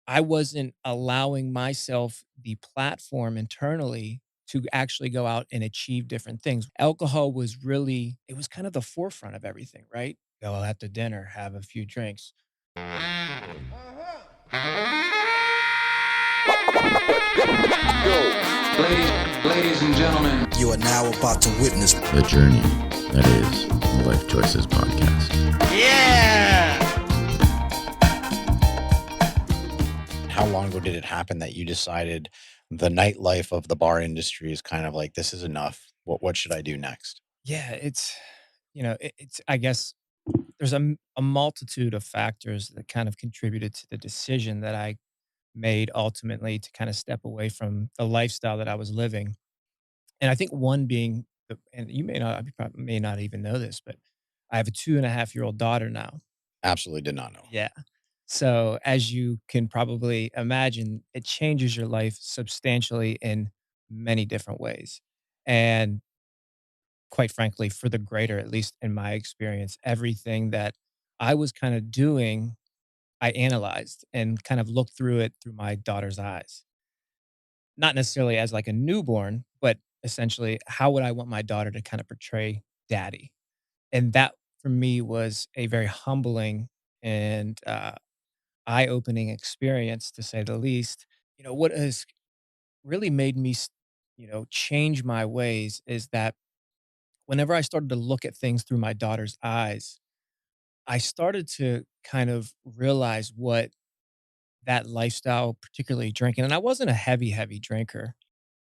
I wasn't allowing myself the platform internally to actually go out and achieve different things. Alcohol was really, it was kind of the forefront of everything, right? Go out to dinner, have a few drinks. Ladies and gentlemen, You are now about to witness the journey that is the Life Choices podcast. How long ago did it happen that you decided the nightlife of the bar industry is kind of like, this is enough? What should I do next? Yeah, it's, I guess there's a multitude of factors that kind of contributed to the decision that I made ultimately to kind of step away from the lifestyle that I was living. And I think one being, and you probably may not even know this, but I have a 2.5-year-old daughter now. Absolutely did not know. Yeah. So as you can probably imagine, it changes your life substantially in many different ways. And quite frankly, for the greater, at least in my experience, everything that I was kind of doing, I analyzed and kind of looked through it through my daughter's eyes. Not necessarily as like a newborn, but essentially, how would I want my daughter to kind of portray daddy? And that for me was a very humbling and eye-opening experience, to say the least. What has really made me, change my ways is that whenever I started to look at things through my daughter's eyes, I started to kind of realize what that lifestyle, particularly drinking, and I wasn't a heavy, heavy drinker.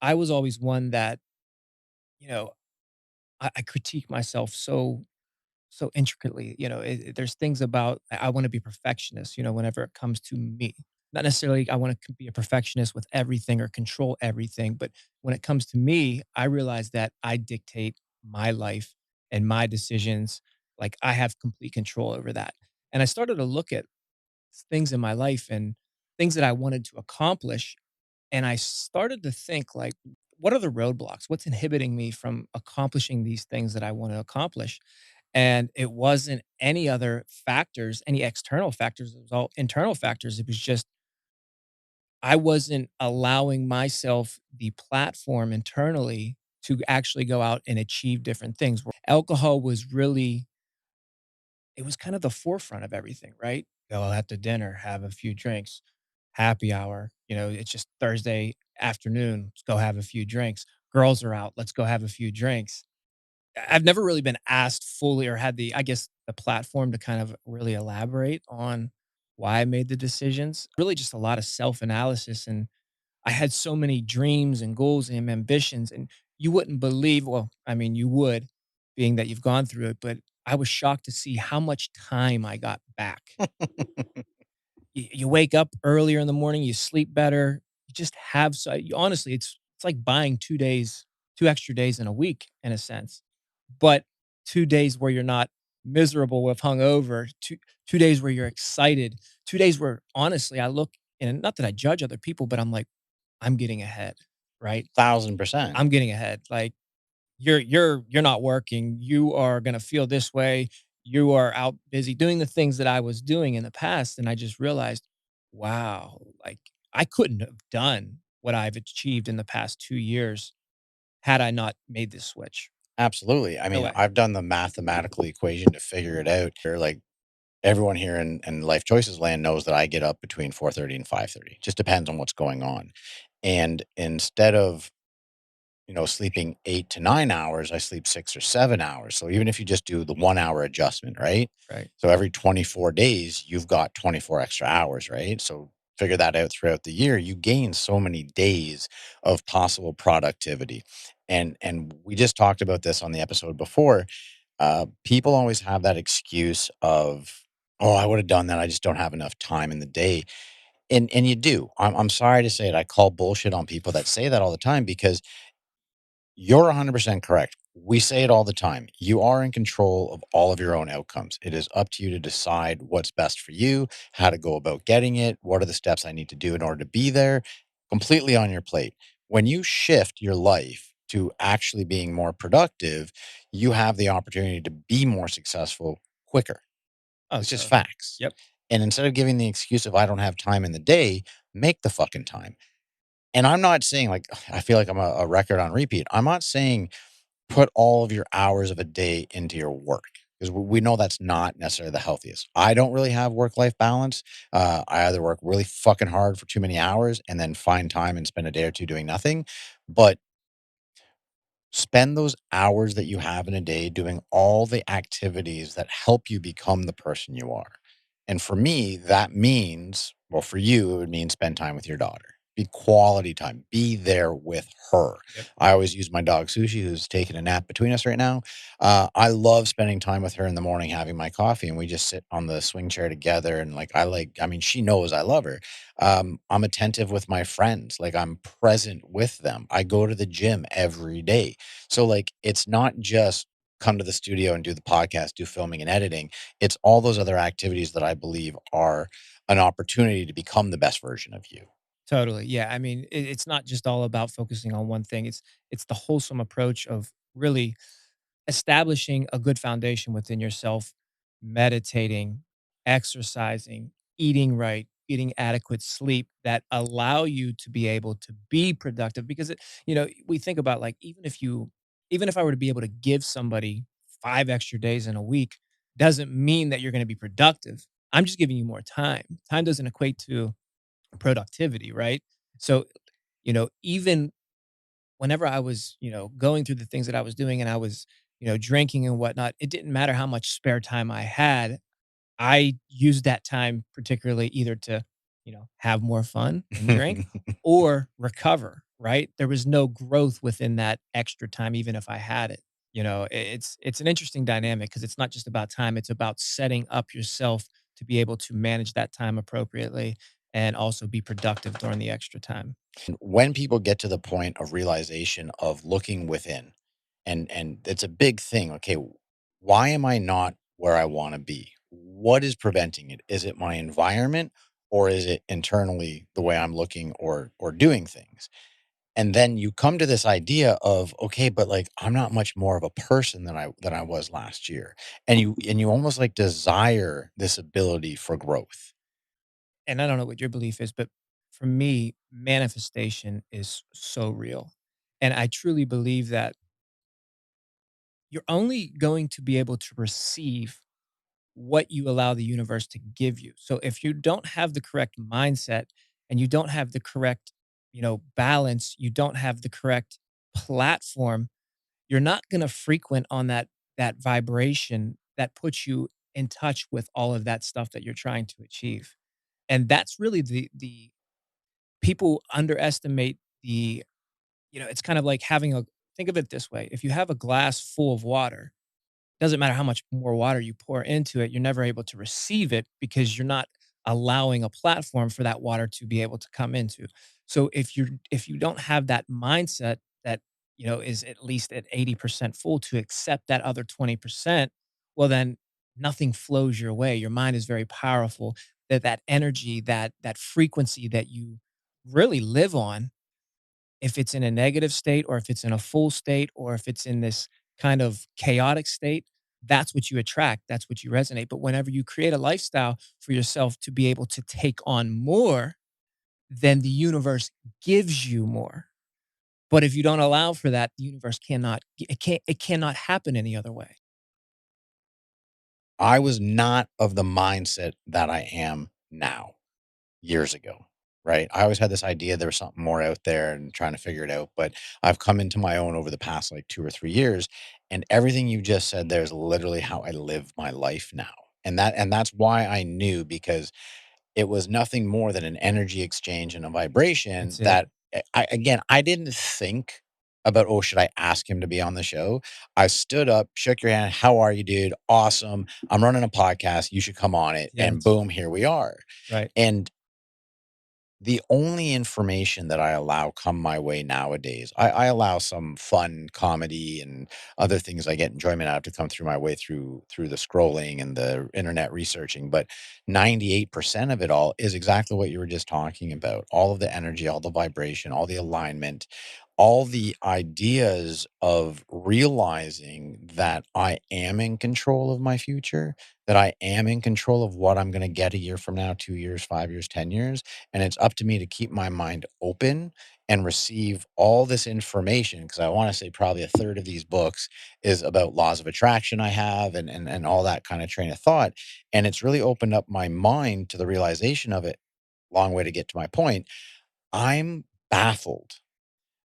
I was always one that, you know, I critique myself so intricately. There's things about I want to be perfectionist, whenever it comes to me. Not necessarily I want to be a perfectionist with everything or control everything, but when it comes to me, I realize that I dictate my life and my decisions. Like I have complete control over that. And I started to look at things in my life and things that I wanted to accomplish. And I started to think like, what are the roadblocks? What's inhibiting me from accomplishing these things that I want to accomplish? And it wasn't any other factors, any external factors. It was all internal factors. It was just I wasn't allowing myself the platform internally to actually go out and achieve different things. Alcohol was really, it was kind of the forefront of everything, right? Go out to dinner, have a few drinks, happy hour. It's just Thursday afternoon. Let's go have a few drinks. Girls are out. Let's go have a few drinks. I've never really been asked fully or had I guess, the platform to kind of really elaborate on why I made the decisions. Really just a lot of self-analysis, and I had so many dreams and goals and ambitions, and you wouldn't believe, well, I mean, you would, being that you've gone through it, but I was shocked to see how much time I got back. You wake up earlier in the morning, you sleep better, you just have honestly, it's like buying 2 days, 2 extra days in a week in a sense. But 2 days where you're not miserable with hungover, 2 days where you're excited, 2 days where honestly I look, and not that I judge other people, but I'm like, I'm getting ahead, right? 1,000%. I'm getting ahead. Like you're not working. You are gonna feel this way. You are out busy doing the things that I was doing in the past. And I just realized, wow, like I couldn't have done what I've achieved in the past 2 years had I not made this switch. Absolutely. I No mean, way. I've done the mathematical equation to figure it out. They're like everyone here in Life Choices land knows that I get up between 4:30 and 5:30. Just depends on what's going on. And instead of sleeping 8 to 9 hours, I sleep 6 or 7 hours. So even if you just do the 1 hour adjustment, right? Right. So every 24 days, you've got 24 extra hours, right? So figure that out throughout the year. You gain so many days of possible productivity. And we just talked about this on the episode before. People always have that excuse of, oh, I would have done that. I just don't have enough time in the day. And you do. I'm sorry to say it. I call bullshit on people that say that all the time because you're 100% correct. We say it all the time. You are in control of all of your own outcomes. It is up to you to decide what's best for you, how to go about getting it, what are the steps I need to do in order to be there, completely on your plate. When you shift your life to actually being more productive, you have the opportunity to be more successful quicker. Oh, It's just so facts. yep. And instead of giving the excuse of I don't have time in the day, make the fucking time. And I'm not saying like I feel like I'm a record on repeat. I'm not saying put all of your hours of a day into your work because we know that's not necessarily the healthiest. I don't really have work life balance. I either work really fucking hard for too many hours and then find time and spend a day or two doing nothing. But spend those hours that you have in a day doing all the activities that help you become the person you are. And for me, that means, well, for you, it would mean spend time with your daughter. Be quality time. Be there with her. Yep. I always use my dog Sushi, who's taking a nap between us right now. I love spending time with her in the morning, having my coffee, and we just sit on the swing chair together. And I mean, she knows I love her. I'm attentive with my friends. Like I'm present with them. I go to the gym every day. So like it's not just come to the studio and do the podcast, do filming and editing. It's all those other activities that I believe are an opportunity to become the best version of you. Totally. Yeah. I mean, it's not just all about focusing on one thing. It's the wholesome approach of really establishing a good foundation within yourself, meditating, exercising, eating right, getting adequate sleep that allow you to be able to be productive. Because we think about like even if I were to be able to give somebody 5 extra days in a week, doesn't mean that you're going to be productive. I'm just giving you more time. Time doesn't equate to productivity, right? So, even whenever I was, going through the things that I was doing and I was, drinking and whatnot, it didn't matter how much spare time I had. I used that time particularly either to, have more fun and drink or recover, right? There was no growth within that extra time, even if I had it. It's an interesting dynamic because it's not just about time, it's about setting up yourself to be able to manage that time appropriately and also be productive during the extra time. When people get to the point of realization of looking within, and it's a big thing. Okay, why am I not where I want to be? What is preventing it? Is it my environment or is it internally the way I'm looking or doing things? And then you come to this idea of okay, but like I'm not much more of a person than I was last year. And you almost like desire this ability for growth. And I don't know what your belief is, but for me, manifestation is so real. And I truly believe that you're only going to be able to receive what you allow the universe to give you. So if you don't have the correct mindset and you don't have the correct, balance, you don't have the correct platform, you're not going to frequent on that vibration that puts you in touch with all of that stuff that you're trying to achieve. And that's really the people underestimate it's kind of like having a think of it this way. If you have a glass full of water, doesn't matter how much more water you pour into it, you're never able to receive it because you're not allowing a platform for that water to be able to come into. So if you don't have that mindset that, is at least at 80% full to accept that other 20%, well then nothing flows your way. Your mind is very powerful. That energy, that frequency that you really live on, if it's in a negative state or if it's in a full state or if it's in this kind of chaotic state, that's what you attract. That's what you resonate. But whenever you create a lifestyle for yourself to be able to take on more, then the universe gives you more. But if you don't allow for that, the universe cannot happen any other way. I was not of the mindset that I am now years ago, right? I always had this idea there was something more out there and trying to figure it out, but I've come into my own over the past like 2 or 3 years, and everything you just said there is literally how I live my life now. And that's why I knew because it was nothing more than an energy exchange and a vibration That's it. that I didn't think about, oh, should I ask him to be on the show? I stood up, shook your hand. How are you, dude? Awesome. I'm running a podcast. You should come on it. And Yes. boom, here we are. Right. And the only information that I allow come my way nowadays, I allow some fun comedy and other things I get enjoyment out of to come through my way through the scrolling and the internet researching. But 98% of it all is exactly what you were just talking about. All of the energy, all the vibration, all the alignment, all the ideas of realizing that I am in control of my future, that I am in control of what I'm going to get a year from now, 2 years, 5 years, 10 years. And it's up to me to keep my mind open and receive all this information. Cause I want to say probably a third of these books is about laws of attraction I have and all that kind of train of thought. And it's really opened up my mind to the realization of it. Long way to get to my point. I'm baffled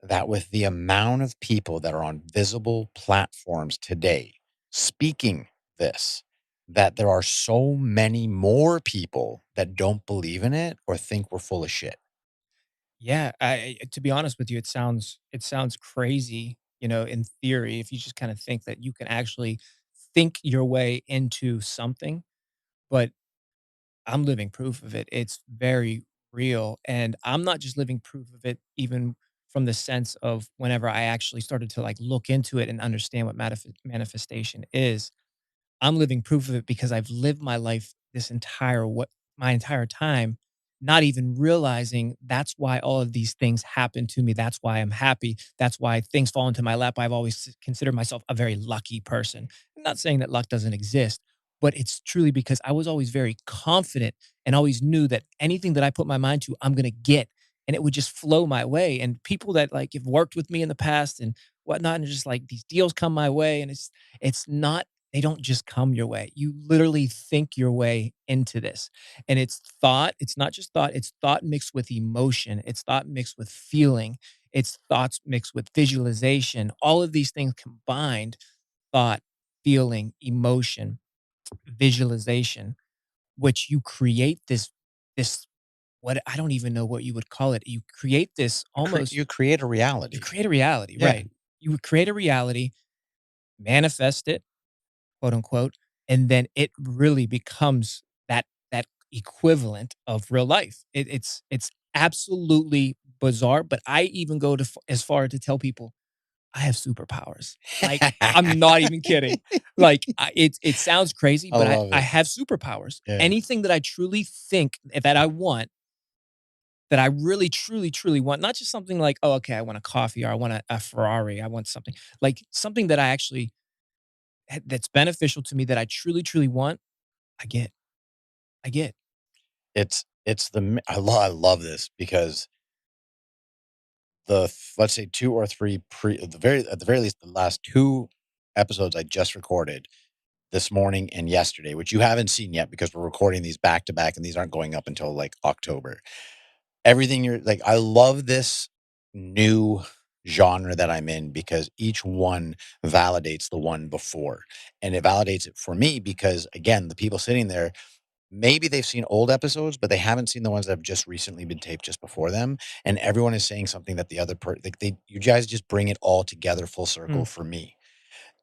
that with the amount of people that are on visible platforms today speaking this, that there are so many more people that don't believe in it or think we're full of shit. Yeah, to be honest with you, it sounds crazy, in theory, if you just kind of think that you can actually think your way into something, but I'm living proof of it. It's very real, and I'm not just living proof of it even from the sense of whenever I actually started to like look into it and understand what manifestation is. I'm living proof of it because I've lived my life this entire what my entire time, not even realizing that's why all of these things happen to me. That's why I'm happy. That's why things fall into my lap. I've always considered myself a very lucky person. I'm not saying that luck doesn't exist, but it's truly because I was always very confident and always knew that anything that I put my mind to, I'm gonna get. And it would just flow my way. And people that like have worked with me in the past and whatnot, and just like these deals come my way. And it's not they don't just come your way. You literally think your way into this. And it's thought, it's not just thought, it's thought mixed with emotion, it's thought mixed with feeling, it's thoughts mixed with visualization. All of these things combined, thought, feeling, emotion, visualization, which you create this what I don't even know what you would call it. You create this almost You create a you reality. create a reality, Yeah. right? You would create a reality, manifest it, quote unquote, and then it really becomes that equivalent of real life. It's absolutely bizarre, but I even go to as far to tell people I have superpowers. Like I'm not even kidding. Like it sounds crazy, I but love I it. have superpowers. Yeah. Anything that I truly think that I want, that I really truly truly want, not just something like, oh, okay, I want a coffee or I want a Ferrari, I want something like something that I actually that's beneficial to me that I truly truly want. I get. I get. I love this because let's say two or three at the very least the last two episodes I just recorded this morning and yesterday, which you haven't seen yet because we're recording these back to back and these aren't going up until like October. Everything you're like, I love this new genre that I'm in because each one validates the one before. And it validates it for me because again, the people sitting there, maybe they've seen old episodes, but they haven't seen the ones that have just recently been taped just before them. And everyone is saying something that the other like you guys just bring it all together full circle Mm, for me.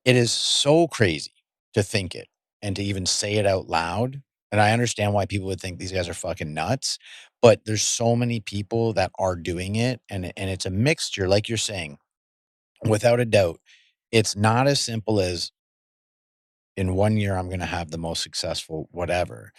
It is so crazy to think it and to even say it out loud. And I understand why people would think these guys are fucking nuts, but there's so many people that are doing it and it's a mixture like you're saying. Without a doubt, it's not as simple as in 1 year I'm going to have the most successful whatever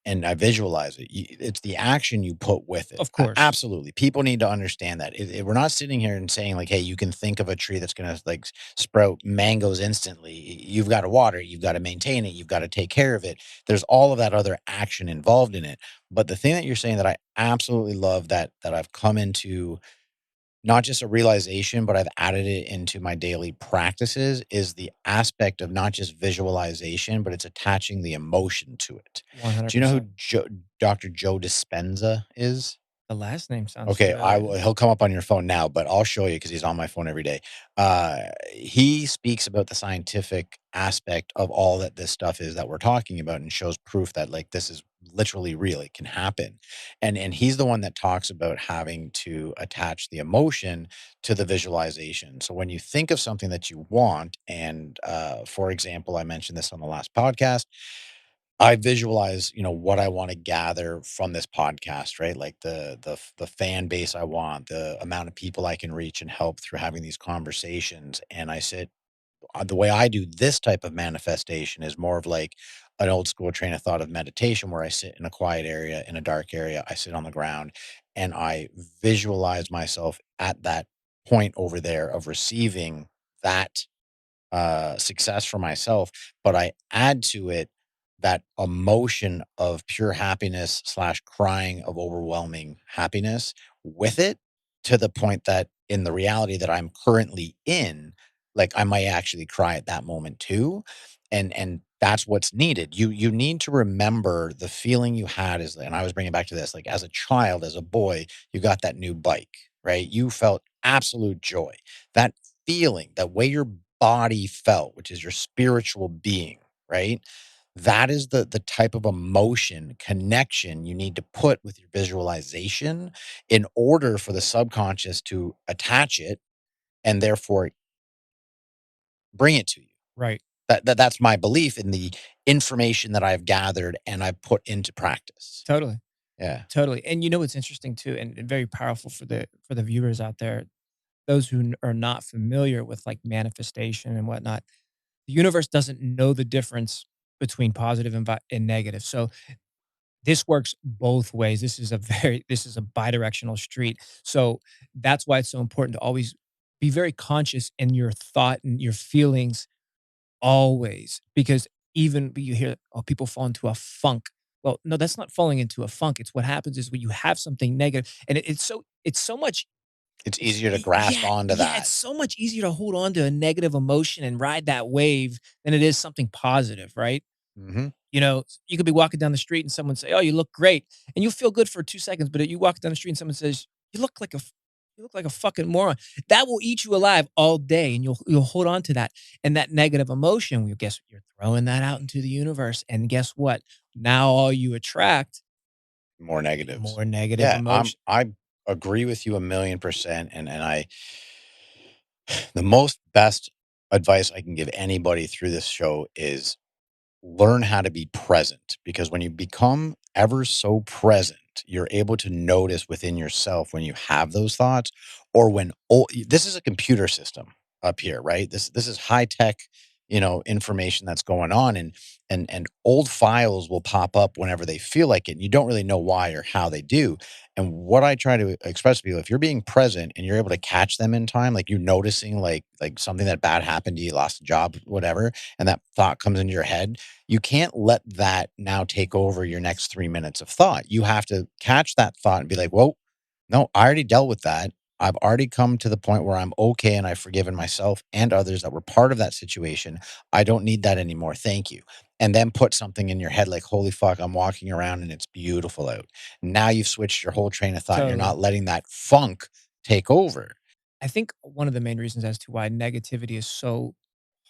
and I visualize it. It's the action you put with it. of course. Absolutely, people need to understand that. We're not sitting here and saying like, "Hey, you can think of a tree that's going to like sprout mangoes instantly." You've got to water it, you've got to maintain it, you've got to take care of it. There's all of that other action involved in it. But the thing that you're saying that I absolutely love that I've come into not just a realization, but I've added it into my daily practices is the aspect of not just visualization, but it's attaching the emotion to it. Do you know who 100%. Dr. Joe Dispenza is? The last name sounds Okay, familiar. he'll come up on your phone now, but I'll show you because he's on my phone every day. He speaks about the scientific aspect of all that this stuff is that we're talking about and shows proof that like this is literally real. It can happen. And he's the one that talks about having to attach the emotion to the visualization. So when you think of something that you want, and for example, I mentioned this on the last podcast, I visualize, what I want to gather from this podcast, right? Like the fan base I want, the amount of people I can reach and help through having these conversations. And I sit the way I do this type of manifestation is more of like an old school train of thought of meditation where I sit in a quiet area, in a dark area, I sit on the ground and I visualize myself at that point over there of receiving that success for myself, but I add to it that emotion of pure happiness slash crying of overwhelming happiness with it, to the point that in the reality that I'm currently in, like I might actually cry at that moment too. And that's what's needed. You need to remember the feeling you had as, and I was bringing it back to this, like as a child, as a boy, you got that new bike, right? You felt absolute joy. That feeling, that way your body felt, which is your spiritual being, right? That is the type of emotion connection you need to put with your visualization in order for the subconscious to attach it and therefore bring it to you. Right. That's my belief in the information that I've gathered and I've put into practice. Totally. Yeah. Totally. And you know what's interesting too, and very powerful for the viewers out there, those who are not familiar with like manifestation and whatnot. The universe doesn't know the difference between positive and negative. So this works both ways. This is a bidirectional street. So that's why it's so important to always be very conscious in your thought and your feelings always, because even you hear, oh, people fall into a funk. Well, no, that's not falling into a funk. It's what happens is when you have something negative, and it's so much. It's easier to grasp Yeah, onto yeah, it's that. so much easier to hold on to a negative emotion and ride that wave than it is something positive, right? Hmm. You know, you could be walking down the street and someone say, "Oh, you look great," and you feel good for 2 seconds. But you walk down the street and someone says, you look like a fucking moron." That will eat you alive all day, and you'll hold on to that and that negative emotion. Well, guess what? You're throwing that out into the universe, and guess what? Now all you attract More negatives. more negative Yeah, emotion. I agree with you 1,000,000%. And I, the most best advice I can give anybody through this show is learn how to be present, because when you become ever so present, you're able to notice within yourself when you have those thoughts, or when this is a computer system up here, right? This is high tech, information that's going on, and old files will pop up whenever they feel like it, and you don't really know why or how they do. And what I try to express to people, if you're being present and you're able to catch them in time, like you noticing like something that bad happened to you, lost a job, whatever, and that thought comes into your head, you can't let that now take over your next 3 minutes of thought. You have to catch that thought and be like, whoa, no, I already dealt with that. I've already come to the point where I'm okay and I've forgiven myself and others that were part of that situation. I don't need that anymore. Thank you. And then put something in your head like, holy fuck, I'm walking around and it's beautiful out. Now you've switched your whole train of thought and you're Totally. not letting that funk take over. I think one of the main reasons as to why negativity is so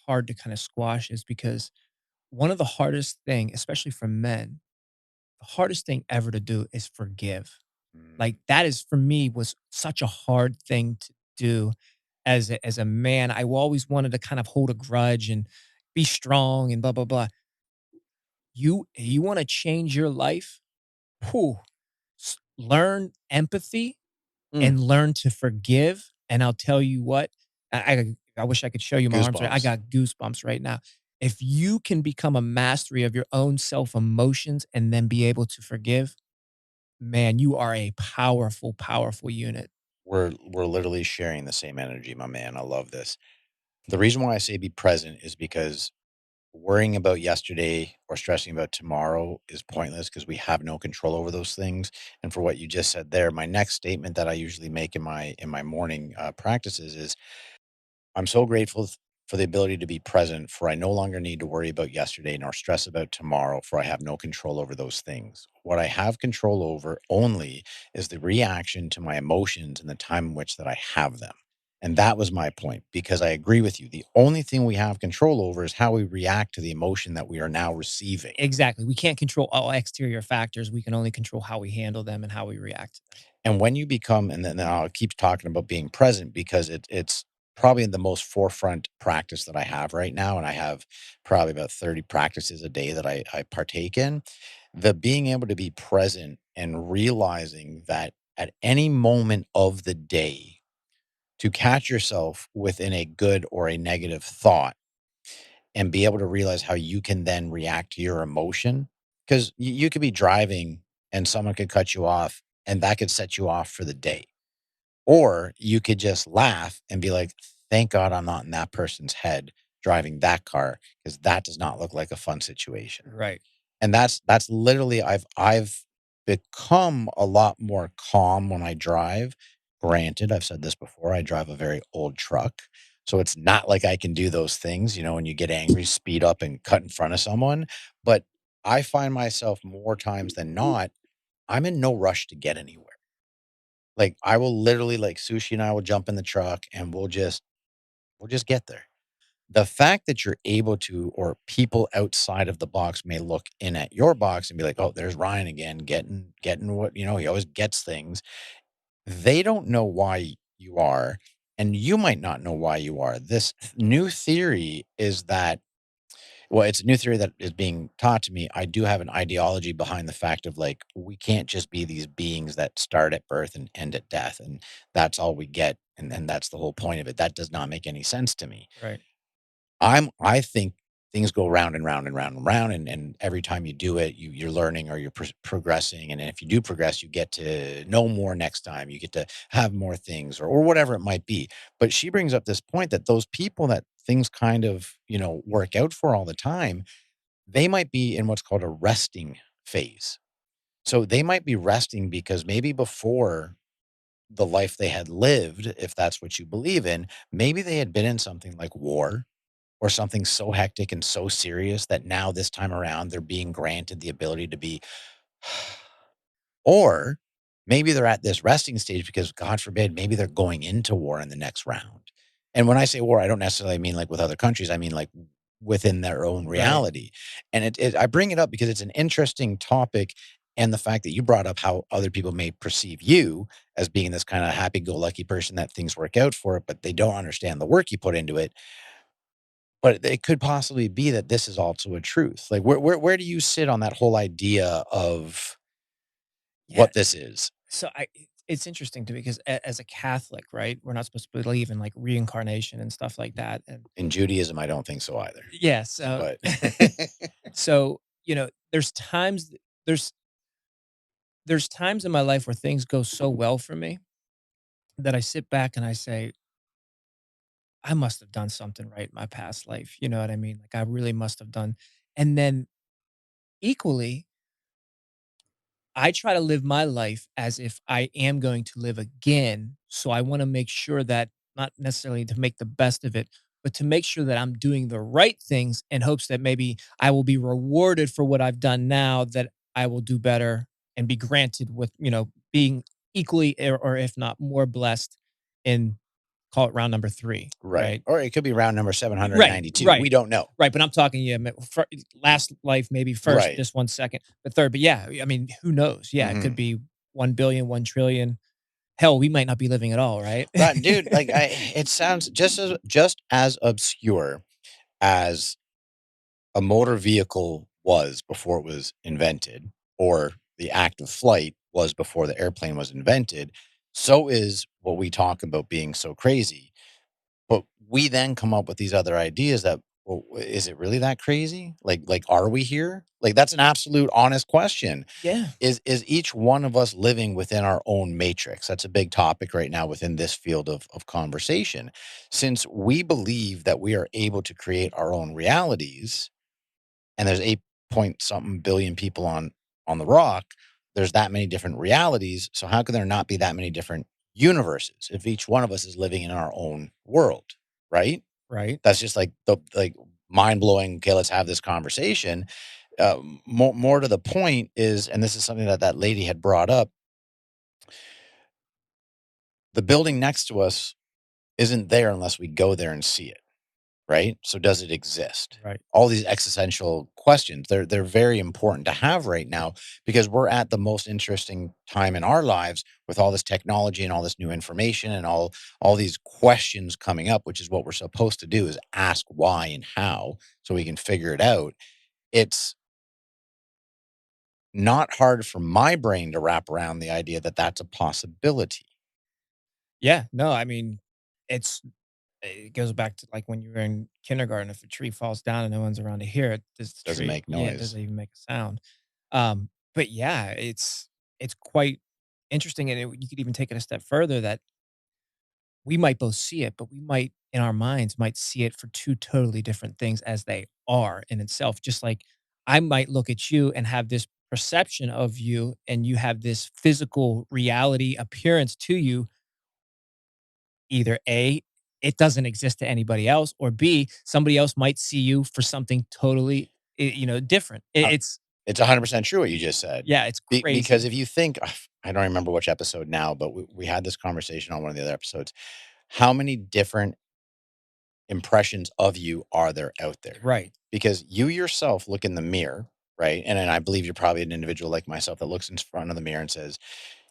hard to kind of squash is because one of the hardest thing, especially for men, the hardest thing ever to do is forgive. Mm, Like that is for me was such a hard thing to do as a man. I always wanted to kind of hold a grudge and be strong and blah blah blah. You want to change your life? Whew, learn empathy mm, and learn to forgive. And I'll tell you what, I wish I could show you my arms right. I goosebumps. got goosebumps right now. If you can become a mastery of your own self emotions and then be able to forgive, man, you are a powerful, powerful unit. We're literally sharing the same energy, my man. I love this. The reason why I say be present is because worrying about yesterday or stressing about tomorrow is pointless, because we have no control over those things. And for what you just said there, my next statement that I usually make in my morning practices is, I'm so grateful for the ability to be present, for I no longer need to worry about yesterday nor stress about tomorrow, for I have no control over those things. What I have control over only is the reaction to my emotions and the time in which that I have them. And that was my point, because I agree with you. The only thing we have control over is how we react to the emotion that we are now receiving. Exactly. We can't control all exterior factors. We can only control how we handle them and how we react to them. And when you become, and then I'll keep talking about being present, because it's probably the most forefront practice that I have right now. And I have probably about 30 practices a day that I partake in. The being able to be present and realizing that at any moment of the day, to catch yourself within a good or a negative thought and be able to realize how you can then react to your emotion. Because you could be driving and someone could cut you off and that could set you off for the day. Or you could just laugh and be like, thank God I'm not in that person's head driving that car because that does not look like a fun situation. Right. And that's literally I've become a lot more calm when I drive. Granted, I've said this before, I drive a very old truck. So it's not like I can do those things, when you get angry, speed up and cut in front of someone. But I find myself more times than not, I'm in no rush to get anywhere. Like I will literally like Sushi and I will jump in the truck and we'll just get there. The fact that you're able to, or people outside of the box may look in at your box and be like, "Oh, there's Ryan again, getting what he always gets things." They don't know why you are, and you might not know why you are. This new theory is that, well, it's a new theory that is being taught to me. I do have an ideology behind the fact of like we can't just be these beings that start at birth and end at death, and that's all we get, and that's the whole point of it. That does not make any sense to me. Right. I think things go round and round and round and round, and every time you do it, you're learning or you're progressing, and if you do progress, you get to know more next time. You get to have more things, or whatever it might be. But she brings up this point that those people that things kind of work out for all the time, they might be in what's called a resting phase. So they might be resting because maybe before the life they had lived, if that's what you believe in, maybe they had been in something like war or something so hectic and so serious that now this time around they're being granted the ability to be. Or maybe they're at this resting stage because God forbid maybe they're going into war in the next round. And when I say war, I don't necessarily mean like with other countries, I mean like within their own Right. reality. And I bring it up because it's an interesting topic, and the fact that you brought up how other people may perceive you as being this kind of happy-go-lucky person that things work out for, but they don't understand the work you put into it. But it could possibly be that this is also a truth. Like, where do you sit on that whole idea of Yeah. what this is? So it's interesting to me because as a Catholic, right, we're not supposed to believe in like reincarnation and stuff like that. And In Judaism, I don't think so either. yeah, so But so there's times there's there's times in my life where things go so well for me that I sit back and I say, I must have done something right in my past life. You know what I mean? Like I really must have done. And then equally, I try to live my life as if I am going to live again. So I want to make sure that not necessarily to make the best of it, but to make sure that I'm doing the right things in hopes that maybe I will be rewarded for what I've done now, that I will do better and be granted with, being equally or if not more blessed in call it round number three, right. right? Or it could be round number Right, 792. We right, don't know. right, but I'm talking, yeah, last life, maybe first, Right. this one second, but third, but yeah, I mean, who knows? Yeah, it could Mhm. be 1,000,000,000, 1,000,000,000,000. Hell, we might not be living at all, right? But dude, like it sounds just as obscure as a motor vehicle was before it was invented, or the act of flight was before the airplane was invented. So is what we talk about being so crazy. But we then come up with these other ideas that, well, is it really that crazy? Like, are we here? Like, that's an absolute honest question. Yeah, Is each one of us living within our own matrix? That's a big topic right now within this field of conversation. Since we believe that we are able to create our own realities, and there's 8 point something billion people on the rock, there's that many different realities. So how can there not be that many different universes if each one of us is living in our own world, right? right. That's just like the like mind blowing. Okay, let's have this conversation. More to the point is, and this is something that that lady had brought up. The building next to us isn't there unless we go there and see it. Right? So does it exist? Right. All these existential questions, they're very important to have right now because we're at the most interesting time in our lives with all this technology and all this new information and all these questions coming up, which is what we're supposed to do is ask why and how so we can figure it out. It's not hard for my brain to wrap around the idea that that's a possibility. Yeah, no, I mean, it goes back to, like, when you were in kindergarten, if a tree falls down and no one's around to hear it, does the Doesn't tree make yeah, it noise. doesn't even make a sound. But yeah, it's quite interesting, and you could even take it a step further that we might both see it, but we might, in our minds, might see it for two totally different things as they are in itself. Just like I might look at you and have this perception of you, and you have this physical reality appearance to you. Either A, it doesn't exist to anybody else, or B, somebody else might see you for something totally, different. Uh, It's it's 100% true what you just said. yeah, it's Because crazy. if you think, I don't remember which episode now, but we had this conversation on one of the other episodes. How many different impressions of you are there out there? Right. Because you yourself look in the mirror, right? And then I believe you're probably an individual like myself that looks in front of the mirror and says,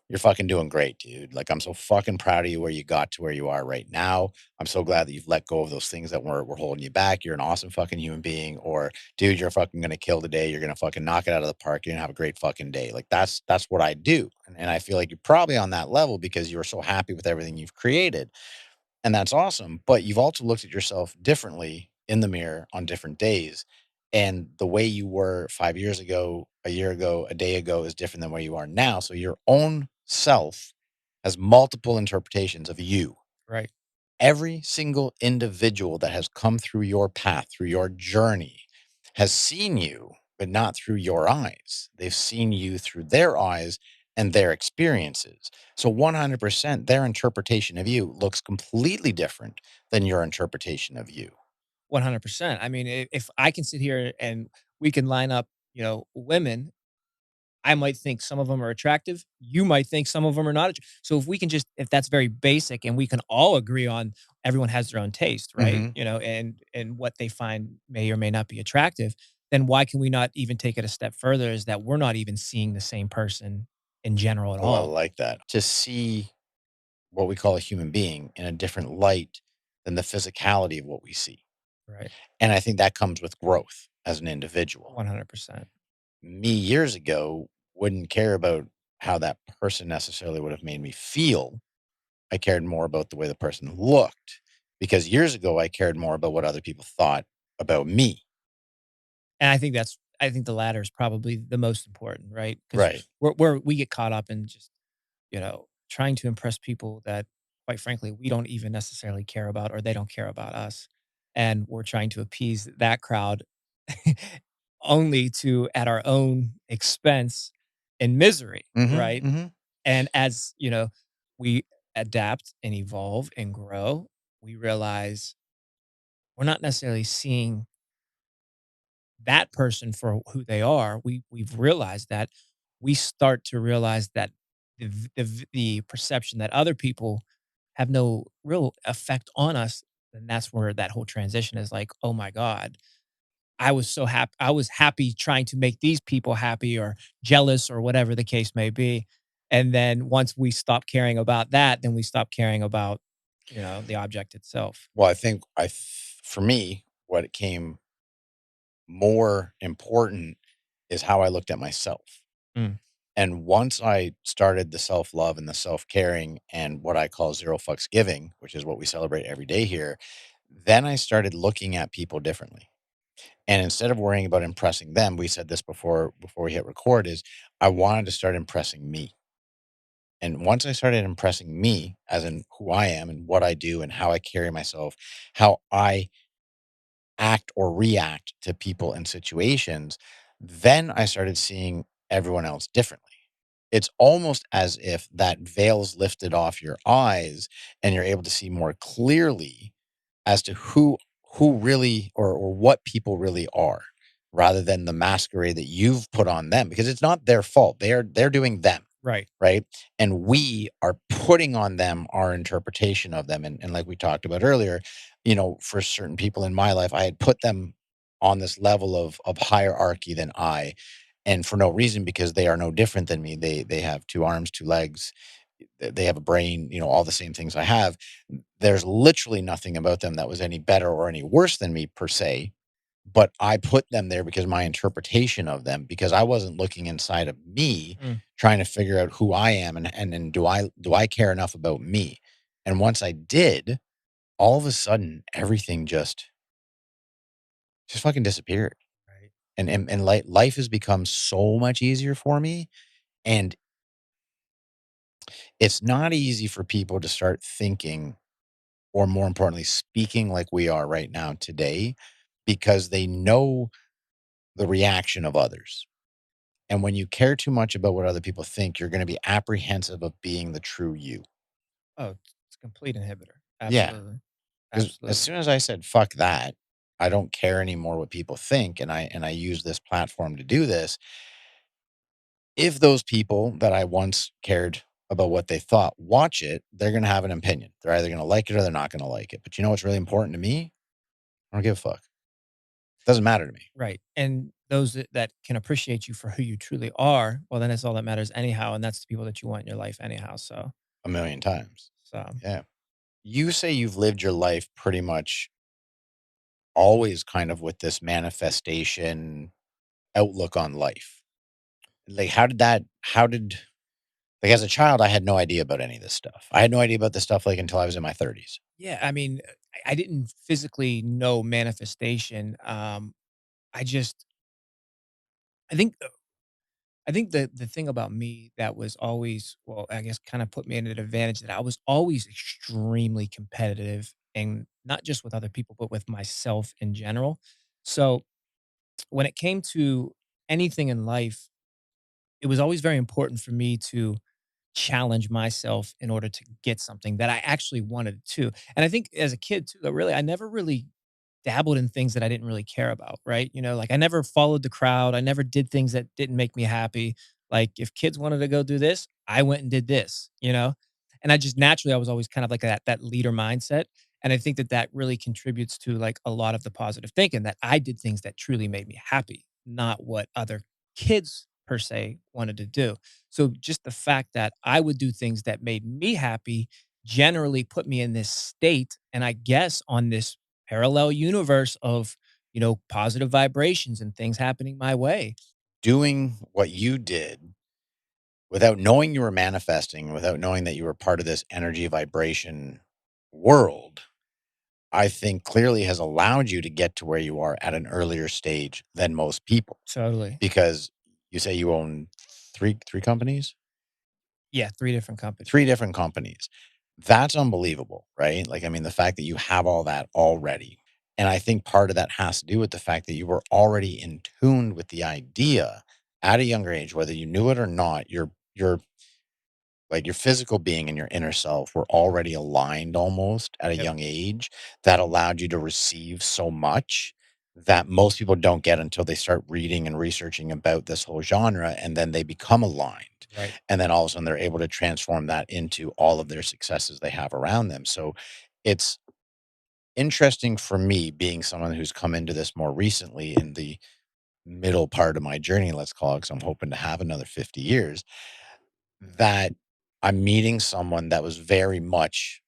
"You're fucking doing great, dude. Like, I'm so fucking proud of you where you got to where you are right now. I'm so glad that you've let go of those things that were holding you back. You're an awesome fucking human being." Or, "Dude, you're fucking gonna kill today. You're gonna fucking knock it out of the park. You're gonna have a great fucking day." Like, that's what I do. And I feel like you're probably on that level because you're so happy with everything you've created. And that's awesome. But you've also looked at yourself differently in the mirror on different days. And the way you were 5 years ago, a year ago, a day ago is different than where you are now. So your own self has multiple interpretations of you. Right. Every single individual that has come through your path, through your journey, has seen you, but not through your eyes. They've seen you through their eyes and their experiences. So 100% their interpretation of you looks completely different than your interpretation of you. 100%. I mean, if I can sit here and we can line up, women, I might think some of them are attractive. You might think some of them are not. So if we can just, if that's very basic, and we can all agree on, everyone has their own taste, right? Hmm. And what they find may or may not be attractive. Then why can we not even take it a step further? Is that we're not even seeing the same person in general at Oh, I all, like that. To see what we call a human being in a different light than the physicality of what we see. right? And I think that comes with growth as an individual. 100%. Me years ago wouldn't care about how that person necessarily would have made me feel. I cared more about the way the person looked because years ago I cared more about what other people thought about me. And I think the latter is probably the most important, right? Because Right. we get caught up in just, trying to impress people that, quite frankly, we don't even necessarily care about, or they don't care about us. And we're trying to appease that crowd only to at our own expense and misery, Hmm. right? Hmm. And as, we adapt and evolve and grow, we realize we're not necessarily seeing that person for who they are. We've realized that. We start to realize that the perception that other people have no real effect on us, and that's where that whole transition is like, oh my god, I was so happy. I was happy trying to make these people happy or jealous or whatever the case may be. And then once we stop caring about that, then we stop caring about, the object itself. Well, I think for me, what came more important is how I looked at myself. Mm. And once I started the self love and the self caring and what I call zero fucks giving, which is what we celebrate every day here, then I started looking at people differently. And instead of worrying about impressing them, we said this before we hit record, is I wanted to start impressing me. And once I started impressing me, as in who I am and what I do and how I carry myself, how I act or react to people and situations, then I started seeing everyone else differently. It's almost as if that veil's lifted off your eyes and you're able to see more clearly as to who really or what people really are rather than the masquerade that you've put on them because it's not their fault. They're doing them, Right. right? And we are putting on them our interpretation of them. And like we talked about earlier, for certain people in my life, I had put them on this level of hierarchy than I, and for no reason because they are no different than me. They have two arms, two legs, they have a brain, all the same things I have. There's literally nothing about them that was any better or any worse than me per se, but I put them there because my interpretation of them, because I wasn't looking inside of me Mm. trying to figure out who I am and do I care enough about me? And once I did, all of a sudden everything just fucking disappeared. Right. And life has become so much easier for me. And it's not easy for people to start thinking or more importantly, speaking like we are right now today, because they know the reaction of others. And when you care too much about what other people think, you're going to be apprehensive of being the true you. Oh, it's a complete inhibitor. Yeah. Absolutely. Because as Absolutely. soon as I said, fuck that, I don't care anymore what people think. And I use this platform to do this. If those people that I once cared about what they thought watch it, they're going to have an opinion. They're either going to like it or they're not going to like it. But you know what's really important to me? I don't give a fuck. Doesn't matter to me Right. And those that can appreciate you for who you truly are, well, then that's all that matters anyhow. And that's the people that you want in your life anyhow. a million times. So Yeah. You say you've lived your life pretty much always kind of with this manifestation outlook on life. Like, like as a child, I had no idea about any of this stuff. I had no idea about this stuff like until I was in my 30s. yeah, I mean, I didn't physically know manifestation. I just I think I think the thing about me that was always, well, I guess kind of put me at an advantage that I was always extremely competitive and not just with other people, but with myself in general. So when it came to anything in life, it was always very important for me to challenge myself in order to get something that I actually wanted to. And I think as a kid too, I never really dabbled in things that I didn't really care about, right? Like I never followed the crowd. I never did things that didn't make me happy. Like if kids wanted to go do this, I went and did this. And I just naturally I was always kind of like that leader mindset. And I think that that really contributes to like a lot of the positive thinking that I did things that truly made me happy, not what other kids per se wanted to do. So just the fact that I would do things that made me happy generally put me in this state and I guess on this parallel universe of, positive vibrations and things happening my way. Doing what you did without knowing you were manifesting, without knowing that you were part of this energy vibration world, I think clearly has allowed you to get to where you are at an earlier stage than most people. Totally. Because you say you own three companies? Yeah, 3 different companies. 3 different companies. That's unbelievable, right? Like, I mean, the fact that you have all that already. And I think part of that has to do with the fact that you were already in tune with the idea at a younger age, whether you knew it or not, your like your physical being and your inner self were already aligned almost at a Yep. young age that allowed you to receive so much that most people don't get until they start reading and researching about this whole genre and then they become aligned. Right. And then all of a sudden they're able to transform that into all of their successes they have around them. So it's interesting for me being someone who's come into this more recently in the middle part of my journey, let's call it, because I'm hoping to have another 50 years that I'm meeting someone that was very much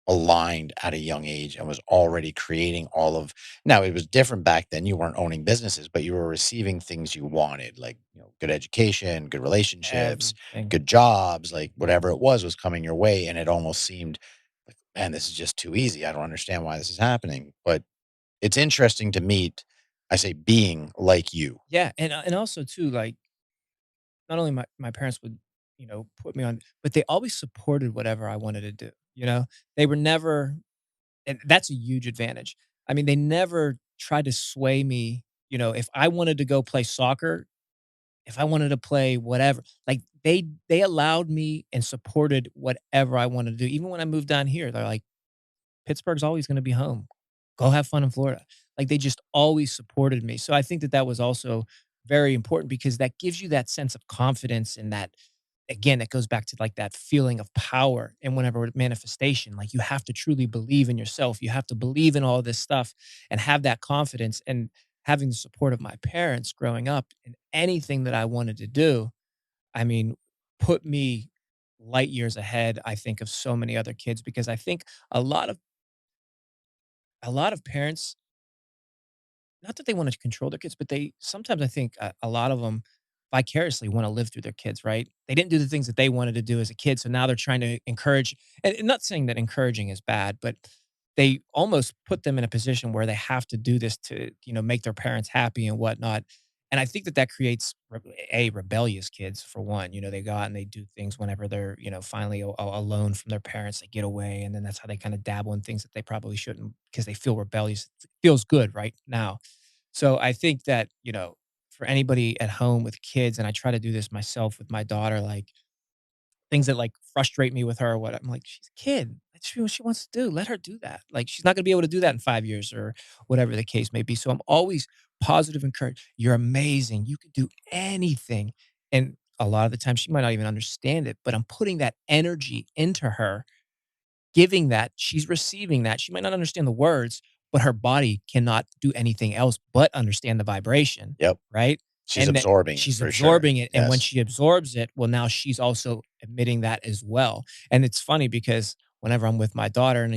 aligned at a young age and was already creating all of now it was different back then. You weren't owning businesses, but you were receiving things you wanted, like good education, good relationships, Everything. good jobs, like whatever it was coming your way. And it almost seemed like, man, this is just too easy. I don't understand why this is happening. But it's interesting to meet, I say, being like you. Yeah, and also too, like, not only my parents would, put me on, but they always supported whatever I wanted to do? They were never, and that's a huge advantage. I mean, they never tried to sway me, if I wanted to go play soccer, if I wanted to play whatever, like, they allowed me and supported whatever I wanted to do. Even when I moved down here, they're like, "Pittsburgh's always gonna be home. Go have fun in Florida." Like, they just always supported me. So I think that that was also very important because that gives you that sense of confidence and that again, it goes back to, like, that feeling of power and whenever manifestation, like, you have to truly believe in yourself. You have to believe in all this stuff and have that confidence, and having the support of my parents growing up in anything that I wanted to do, I mean, put me light years ahead, I think, of so many other kids because I think a lot of a lot of parents, not that they wanna control their kids, but they sometimes I think a lot of them vicariously wanna live through their kids, right? They didn't do the things that they wanted to do as a kid, so now they're trying to encourage, and not saying that encouraging is bad, but they almost put them in a position where they have to do this to, make their parents happy and whatnot, And I think that that creates rebellious kids for one. They go out and they do things whenever they're finally alone from their parents. They get away, and then that's how they kind of dabble in things that they probably shouldn't because they feel rebellious. It feels good right now. So I think that for anybody at home with kids, and I try to do this myself with my daughter, like things that, like, frustrate me with her or what, I'm like, "She's a kid. Let's see what she wants to do. Let her do that." Like, she's not gonna be able to do that in 5 years or whatever the case may be. So I'm always positive encourage. "You're amazing. You can do anything." And a lot of the time, she might not even understand it, but I'm putting that energy into her, giving that, she's receiving that. She might not understand the words, but her body cannot do anything else but understand the vibration, Yep. right? She's And that absorbing it she's for sure. absorbing it, and when Yes. she absorbs it, well, now she's also emitting that as well. And it's funny because whenever I'm with my daughter and,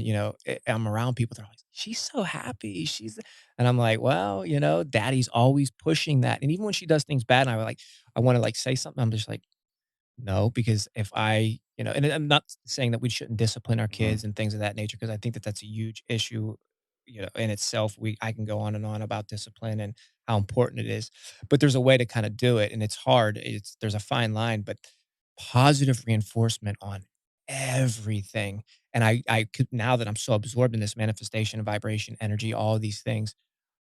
I'm around people, they're like, "She's so happy, she's" and I'm like, "Well, daddy's always pushing that." And even when she does things bad and I wanna, like, say something, I'm just like, no, because if and I'm not saying that we shouldn't discipline our Mhm. kids and things of that nature, because I think that that's a huge issue, in itself. I can go on and on about discipline and how important it is, but there's a way to kind of do it, and it's hard. There's a fine line, but positive reinforcement on everything. And I could now that I'm so absorbed in this manifestation, vibration, energy, all of these things,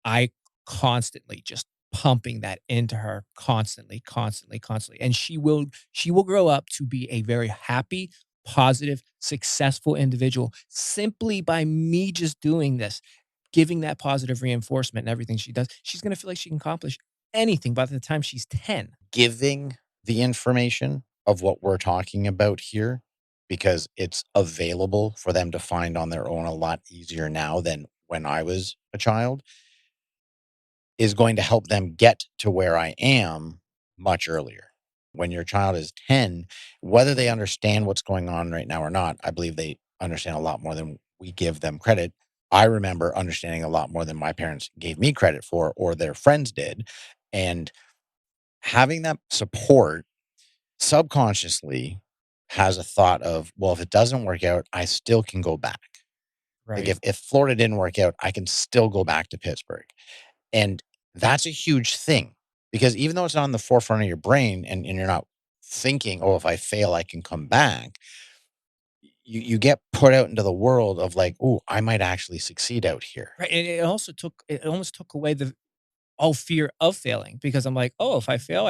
I constantly just pumping that into her constantly, constantly, constantly. And she will grow up to be a very happy, positive, successful individual simply by me just doing this, giving that positive reinforcement and everything she does. She's going to feel like she can accomplish anything by the time she's 10. Giving the information of what we're talking about here, because it's available for them to find on their own a lot easier now than when I was a child, is going to help them get to where I am much earlier. When your child is 10, whether they understand what's going on right now or not, I believe they understand a lot more than we give them credit. I remember understanding a lot more than my parents gave me credit for or their friends did. And having that support subconsciously has a thought of, well, if it doesn't work out, I still can go back. Like Right. if Florida didn't work out, I can still go back to Pittsburgh. And that's a huge thing because even though it's not on the forefront of your brain and you're not thinking, oh, if I fail, I can come back, you get put out into the world of like, oh, I might actually succeed out here. Right. And it almost took away the all fear of failing because I'm like, oh, if I fail,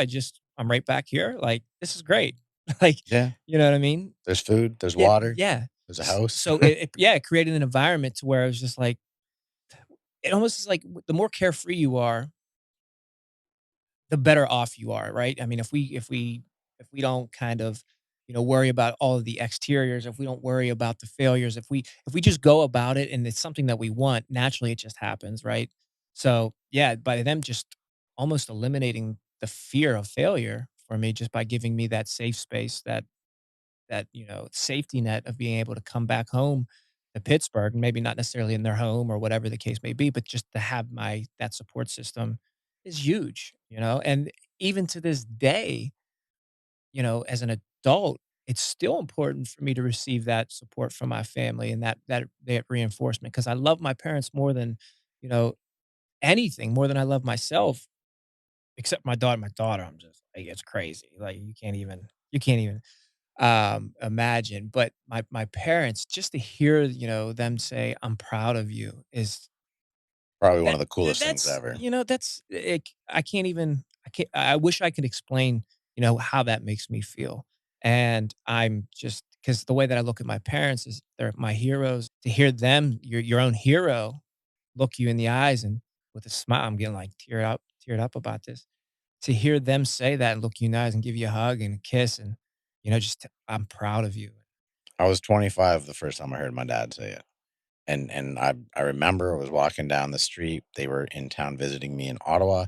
I'm right back here. Like, this is great. Like, Yeah. you know what I mean? There's food, there's Yeah. water, Yeah. there's a house. So it created an environment to where I was just like, it almost is like the more carefree you are, the better off you are, right? I mean, if we don't kind of, worry about all of the exteriors, if we don't worry about the failures, if we just go about it and it's something that we want, naturally it just happens, right? So, yeah, by them just almost eliminating the fear of failure for me just by giving me that safe space, that safety net of being able to come back home to Pittsburgh, maybe not necessarily in their home or whatever the case may be, but just to have my that support system is huge. And even to this day, as an adult, it's still important for me to receive that support from my family and that reinforcement because I love my parents more than, you know, anything, more than I love myself, except my daughter. My daughter, I'm just like, it's crazy. Like you can't even imagine. But my parents, just to hear, them say, "I'm proud of you," is Probably one that of the coolest things that's ever. that's I can't even I wish I could explain, how that makes me feel. And I'm just because the way that I look at my parents is they're my heroes. To hear them, your own hero, look you in the eyes and with a smile, I'm getting like teared up about this. To hear them say that and look you in the eyes and give you a hug and a kiss and, just I'm proud of you. I was 25 the first time I heard my dad say it. And I remember I was walking down the street. They were in town visiting me in Ottawa,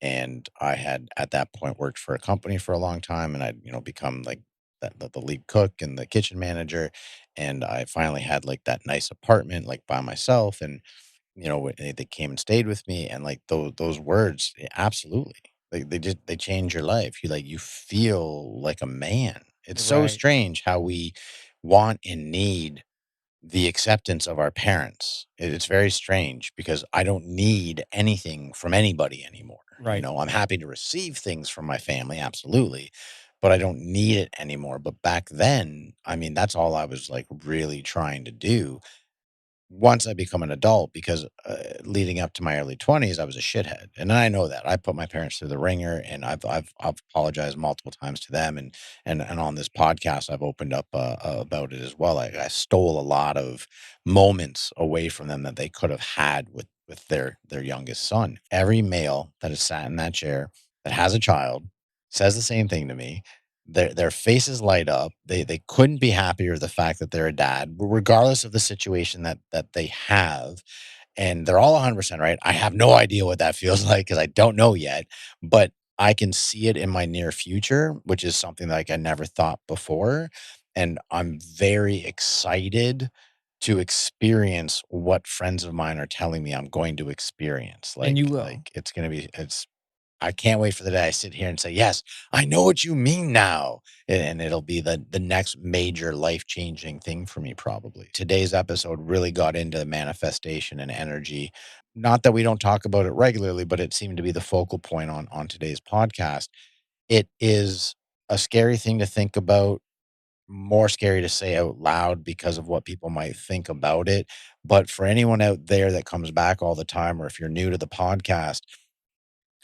and I had at that point worked for a company for a long time, and I'd become like the lead cook and the kitchen manager, and I finally had like that nice apartment like by myself, and they came and stayed with me, and like those words, absolutely, they change your life. You feel like a man. It's so Right. strange how we want and need the acceptance of our parents. It's very strange because I don't need anything from anybody anymore. Right. I'm happy to receive things from my family, absolutely, but I don't need it anymore. But back then, I mean, that's all I was like really trying to do once I become an adult, because leading up to my early 20s, I was a shithead, and I know that. I put my parents through the ringer, and I've apologized multiple times to them, and on this podcast, I've opened up about it as well. I stole a lot of moments away from them that they could have had with their youngest son. Every male that has sat in that chair that has a child says the same thing to me. Their faces light up. They couldn't be happier the fact that they're a dad, regardless of the situation that they have, and they're all 100% right. I have no idea what that feels like because I don't know yet, but I can see it in my near future, which is something like I never thought before, and I'm very excited to experience what friends of mine are telling me I'm going to experience. And Like you will. like it's gonna be it's I can't wait for the day I sit here and say, "Yes, I know what you mean now." And it'll be the next major life-changing thing for me probably. Today's episode really got into manifestation and energy. Not that we don't talk about it regularly, but it seemed to be the focal point on today's podcast. It is a scary thing to think about, more scary to say out loud because of what people might think about it. But for anyone out there that comes back all the time, or if you're new to the podcast,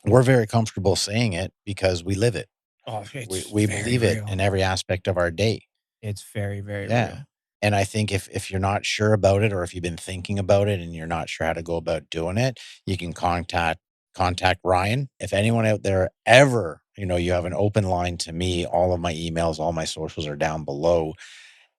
we're very comfortable saying it because we live it. Oh, We it's we very believe it real. in every aspect of our day. It's very, very Yeah. real. And I think if you're not sure about it, or if you've been thinking about it and you're not sure how to go about doing it, you can contact Ryan. If anyone out there ever, you have an open line to me, all of my emails, all my socials are down below.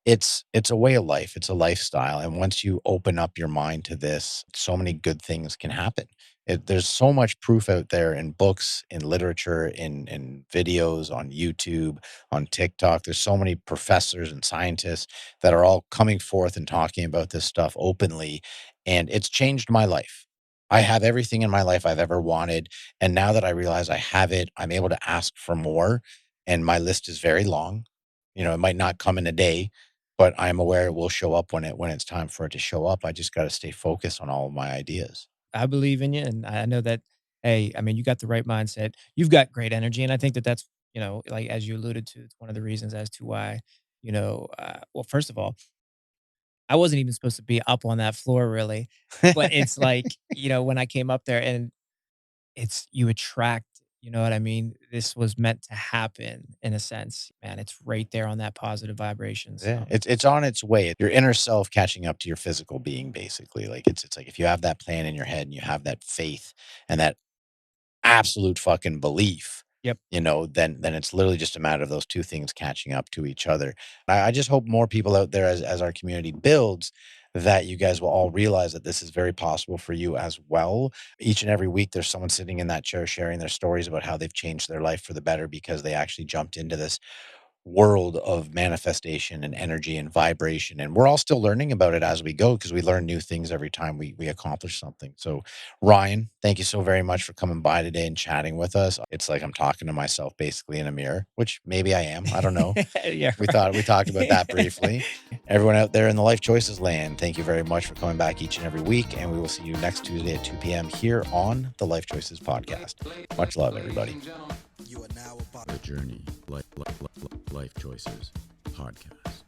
It's a way of life, it's a lifestyle, and once you open up your mind to this, so many good things can happen. There's so much proof out there in books, in literature, in videos, on YouTube, on TikTok. There's so many professors and scientists that are all coming forth and talking about this stuff openly, and it's changed my life. I have everything in my life I've ever wanted, and now that I realize I have it, I'm able to ask for more, and my list is very long. It might not come in a day, but I'm aware it will show up when it's time for it to show up. I just gotta stay focused on all of my ideas. I believe in you, and I know that, hey, I mean, you got the right mindset. You've got great energy, and I think that that's, like as you alluded to, it's one of the reasons as to why, well, first of all, I wasn't even supposed to be up on that floor really, but it's like, when I came up there and it's you attract, you know what I mean? This was meant to happen in a sense, man. It's right there on that positive vibration. Yeah, So it's on its way. Your inner self catching up to your physical being, basically. Like, it's like if you have that plan in your head and you have that faith and that absolute fucking belief, yep. then it's literally just a matter of those two things catching up to each other. I just hope more people out there, as our community builds, that you guys will all realize that this is very possible for you as well. Each and every week, there's someone sitting in that chair sharing their stories about how they've changed their life for the better because they actually jumped into this world of manifestation and energy and vibration, and we're all still learning about it as we go because we learn new things every time we accomplish something. So Ryan, thank you so very much for coming by today and chatting with us. It's like I'm talking to myself basically in a mirror, which maybe I am, I don't know. Yeah, We talked about that right. briefly. Everyone out there in the Life Choices land, thank you very much for coming back each and every week, and we will see you next Tuesday at 2 p.m. here on the Life Choices podcast. Much love, everybody. The Journey Life Choices podcast.